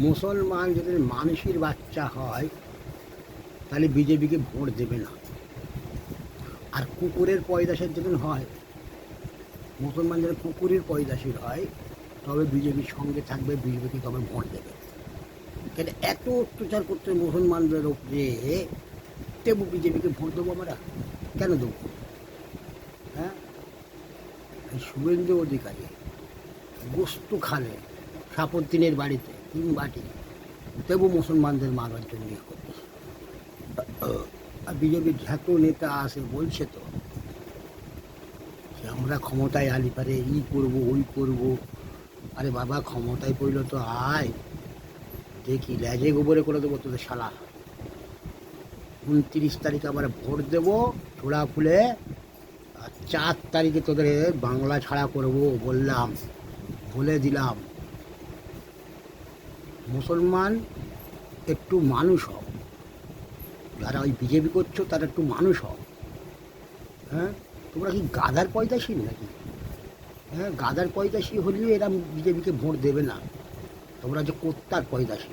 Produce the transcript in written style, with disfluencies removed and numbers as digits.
মুসলমান যদি মানুষের বাচ্চা হয় তাহলে বিজেপিকে ভোট দেবে না। আর কুকুরের পয়দাসের যেদিন হয়, মুসলমান যদি কুকুরের পয়দাসীর হয় তবে বিজেপির সঙ্গে থাকবে, বিজেপিকে তবে ভোট দেবে। কেন এত অত্যাচার করতে মুসলমানদের উপরে, তবু বিজেপিকে ভোট দেবো আমরা? কেন দেবো? হ্যাঁ, এই শুভেন্দু অধিকারী গোস্ত খালে সাপদ্দিনের বাড়িতে 3 বাটি, তবু মুসলমানদের মারার জন্য করতেছে। আর বিজেপির যত নেতা আছে বলছে তো যে আমরা ক্ষমতায় আলি পারে ই করবো ওই করবো। আরে বাবা, ক্ষমতায় পড়ল তো আয়, দেখি লেজে গোবরে করে দেবো তোদের শালা। 29 তারিখে আবার ভোট দেবো ছোড়া ফুলে, আর 4 তারিখে তোদের বাংলা ছাড়া করবো বললাম, বলে দিলাম। মুসলমান একটু মানুষ হও, যারা ওই বিজেপি করছো তারা একটু মানুষ হও। হ্যাঁ, তোমরা কি গাধার পয়দাসী নাকি? হ্যাঁ, গাধার পয়দাসী হলেও এরা বিজেপিকে ভোট দেবে না। তোমরা যে কোত্তার পয়দাসী।